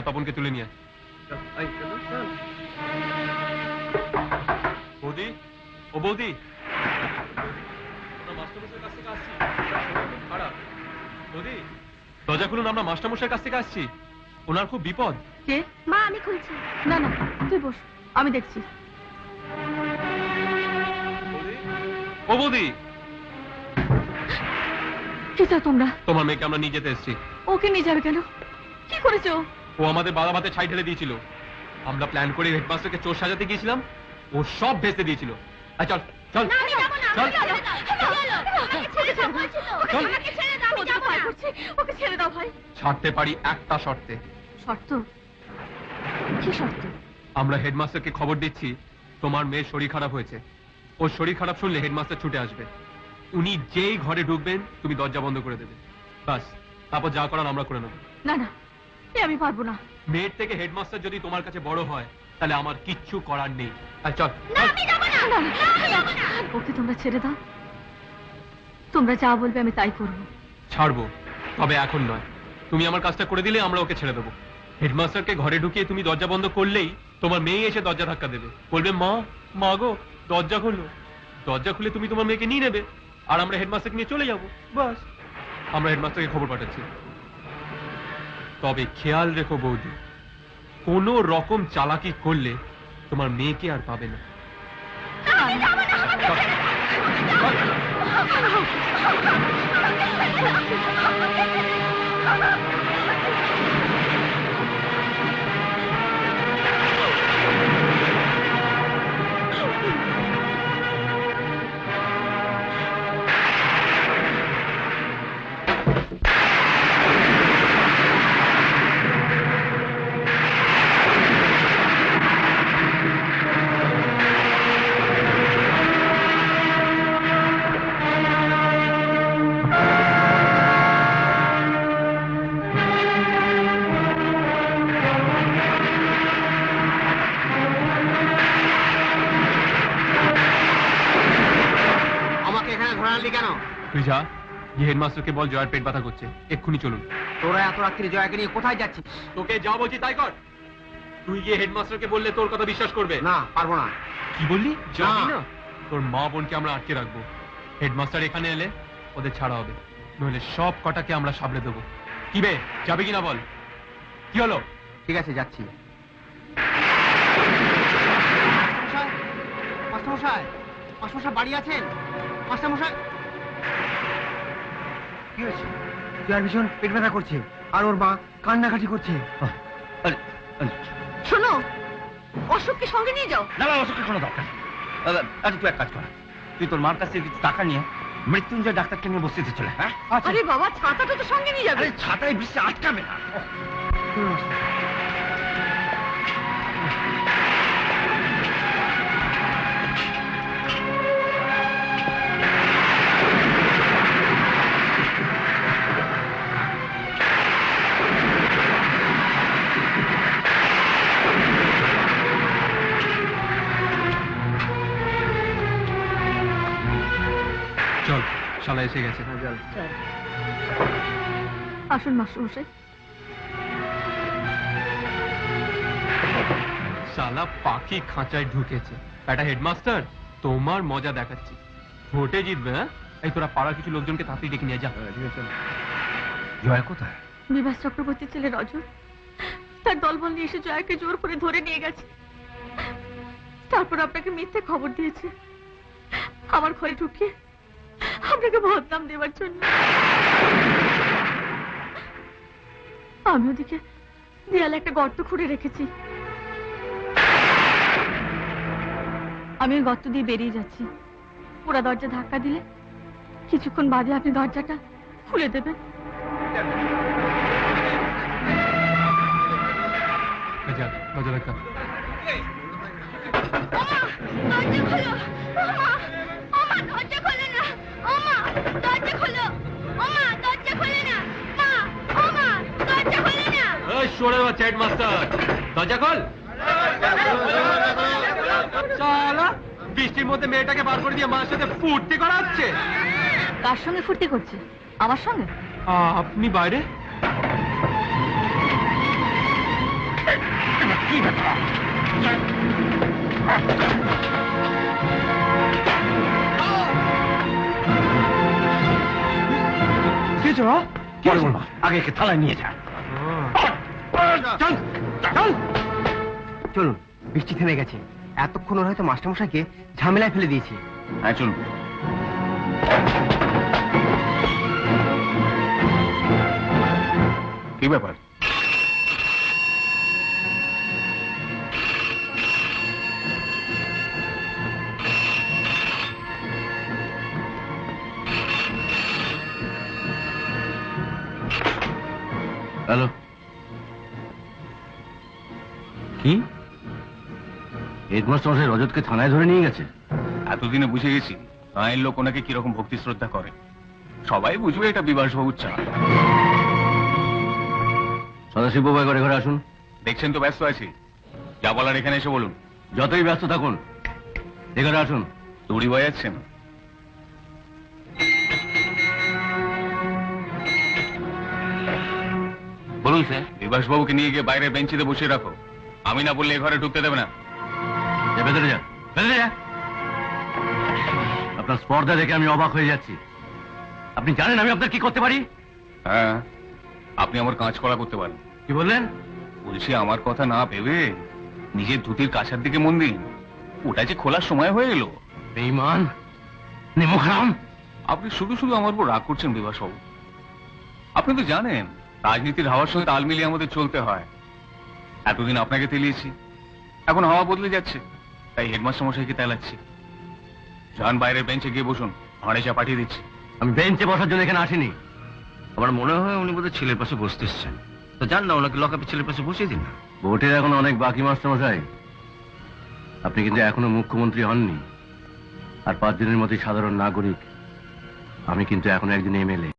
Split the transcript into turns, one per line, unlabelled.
তপনকে তুলে নিয়ে বৌদি। ও বৌদি, বৌদি দরজা খুলুন, আমরা মাস্টারমশাইয়ের কাছ থেকে আসছি, ওনার খুব বিপদ।
কে? মা আমি খুলছি। না না তুই বস, আমি দেখছি।
ও বৌদি,
কি চাও তোমরা?
তোমার মেয়েকে আমরা নিয়ে যেতে এসেছি।
ওকে নিয়ে যাবে কেন? কি করেছো?
ও আমাদের বাধা ভাতে ছাই ঢেলে দিয়েছিল। আমরা প্ল্যান করে হেডমাস্টারকে চোর সাজাতে গিয়েছিলাম, ও সব ভেস্তে দিয়েছিল। চল চল
ওকে ছেড়ে দাও ভাই।
ছাড়তে পারি একটা শর্তে।
শর্ত? কি শর্ত?
আমরা হেডমাস্টারকে খবর দিচ্ছি তোমার মেয়ের শরীর খারাপ হয়েছে। ওর শরীর খারাপ শুনলে হেডমাস্টার ছুটে আসবে। উনি যেই ঘরে ঢুকবেন তুমি দরজা বন্ধ করে দেবে, বাস। তারপর যা করার আমরা করে নেব।
না না আমি পারবো না।
মেয়ের থেকে হেডমাস্টার যদি তোমার কাছে বড় হয় তাহলে আমার কিচ্ছু করার নেই। চল।
ওকে তোমরা ছেড়ে দাও, তোমরা যা বলবে আমি তাই করবো।
ছাড়বো, তবে এখন নয়। তুমি আমার কাজটা করে দিলে আমরা ওকে ছেড়ে দেবো। হেডমাস্টারকে ঘরে ঢুকিয়ে তুমি দরজা বন্ধ করলেই তোমার মেয়ে এসে দরজা ধাক্কা দেবে, বলবে মা মা গো দরজা খুললো। দরজা খুলে তুমি তোমার মেয়েকে নিয়ে নেবে, আর আমরা হেডমাস্টারকে নিয়ে চলে যাবো, বাস। আমরা হেডমাস্টারকে খবর পাঠাচ্ছি। তবে খেয়াল রেখো বৌদি, কোন রকম চালাকি করলে তোমার মেয়েকে আর পাবে না। তুই যা, গিয়ে হেডমাস্টারকে বল জয়ের পেট ব্যথা করছে, এক্ষুনি চলুন।
তোরা এত রাত্রি জয়াকে নিয়ে কোথায় যাচ্ছিস?
তোকে যা বলছি তাই কর। তুই গিয়ে হেডমাস্টারকে বললে তোর কথা বিশ্বাস করবে
না, পারবো না।
কি বললি? যাবি না? তোর মা বোনকে আমরা আটকে রাখবো। হেডমাস্টার এখানে এলে ওদের ছাড়া হবে, নইলে সব কটাকে আমরা সামলে দেবো। কি বে, যাবে কিনা বল? কি হলো?
ঠিক আছে, যাচ্ছি। মাস্টারমশাই, মাস্টারমশাই বাড়ি আছেন? মাস্টারমশাই, কি হয়েছে? জয়ার ভীষণ পেট ব্যথা করছে, আর ওর মা কান্নাকাটি করছে।
শোনো, অশোককে সঙ্গে নিয়ে যাও।
না না, অশোকের কোনো দরকার নেই। আচ্ছা তুই এক কাজ কর, তুই তোর মার কাছ থেকে কিছু টাকা নিয়ে মৃত্যুঞ্জয় ডাক্তারকে নিয়ে বসতে চলে। হ্যাঁ
আরে বাবা, ছাতাটা তো সঙ্গে নিয়ে যাবে।
ছাতায় বৃষ্টি আটকাবে না।
চল, শালা এসে গেছে।
আসুন মাস্টারমশাই।
শালা পাখি খাঁচায় ঢুকেছে। একটা হেডমাস্টার তোমার মজা দেখাচ্ছি, ভোটে জিতবে। হ্যাঁ, এই তোরা পাড়ার কিছু লোকজনকে তাড়াতাড়ি ডেকে নিয়ে যা।
জয়া কোথায়?
বিভাস চক্রবর্তীর ছেলে রজত তার দলবল নিয়ে এসে জয়াকে জোর করে ধরে নিয়ে গেছে। তারপর আপনাকে মিথ্যে খবর দিয়েছে আমার ঘরে ঢুকিয়ে আপনাকে বদনাম দেওয়ার জন্য। আমি ওদিকে দেয়ালে একটা গর্ত খুঁড়ে রেখেছি। আমি ওই গর্ত দিয়ে বেরিয়ে যাচ্ছি। ওরা দরজা ধাক্কা দিলে কিছুক্ষণ বাদে আপনি দরজাটা খুলে দেবেন।
দরজা ধাক্কা। দরজা খোল। শালা বৃষ্টির মধ্যে মেয়েটাকে বার করে দিয়ে মার সাথে ফুর্তি করা হচ্ছে।
কার সঙ্গে ফুর্তি করছে? আমার সঙ্গে?
আপনি বাইরে?
কি ব্যাপার?
কি হয়েছে বাবা?
পরে বলবো, আগে একে থালায় নিয়ে যা।
চল চল চলুন, বৃষ্টি থেমে গেছে। এতক্ষণ ওর হয়তো মাস্টারমশাইকে ঝামেলায় ফেলে দিয়েছে।
হ্যাঁ চলুন। কি ব্যাপার? হ্যালো, কি হেডমাস্টার মশাই রজতকে থানায় ধরে নিয়ে গেছে?
এতদিনে বুঝে গেছি গাঁয়ের লোক ওনাকে কিরকম ভক্তি শ্রদ্ধা করে। সবাই বুঝবে এটা বিভাসবাবুর চা।
সদাশিব বাবু একবার ঘরে আসুন।
দেখছেন তো ব্যস্ত আছি, যা বলার এখানে এসে বলুন।
যতই ব্যস্ত থাকুন, এখানে আসুন।
দড়ি বয়াচ্ছেন?
বলুন স্যার।
বিভাসবাবুকে নিয়ে গিয়ে বাইরের বেঞ্চিতে বসিয়ে রাখো। আমি না বললে এ ঘরে ঢুকতে দেবে না।
যা, ভেতরে যা, ভেতরে যা। আপনার স্পর্ধা দেখে আমি অবাক হয়ে যাচ্ছি। আপনি জানেন আমি আপনার কি করতে পারি?
হ্যাঁ, আপনি আমার কাঁচকড়া করতে পারেন।
কি বললেন?
বলছি আমার কথা না ভেবে নিজের ধুতির কাছার দিকে মন দিন। ওটা যে খোলার সময় হয়ে এলো।
বেঈমান, নিমুখরাম।
আপনি শুধু শুধু আমার উপর রাগ করছেন বিভাসবাবু। আপনি তো জানেন রাজনীতির হাওয়ার সঙ্গে তাল মিলিয়ে আমাদের চলতে হয়। এতদিন আপনাকে তেলিয়েছি, এখন হাওয়া বদলে যাচ্ছে, তাই হেডমাস্টার মশাইকে তেলাচ্ছি। যান বাইরের বেঞ্চে গিয়ে বসুন, ভাঁড়ে চা পাঠিয়ে দিচ্ছি।
আমি বেঞ্চে বসার জন্য এখানে আসিনি।
আমার মনে হয় উনি বোধহয় ছেলের পাশে বসতে এসছেন। তো যান না, ওনাকে লকআপে ছেলের পাশে বসিয়ে দিন না।
ভোটের এখন অনেক বাকি মাস্টার মশাই। আপনি কিন্তু এখনো মুখ্যমন্ত্রী হননি। আর 5 দিনের মধ্যে সাধারণ নাগরিক। আমি কিন্তু এখনো একজন এমএলএ।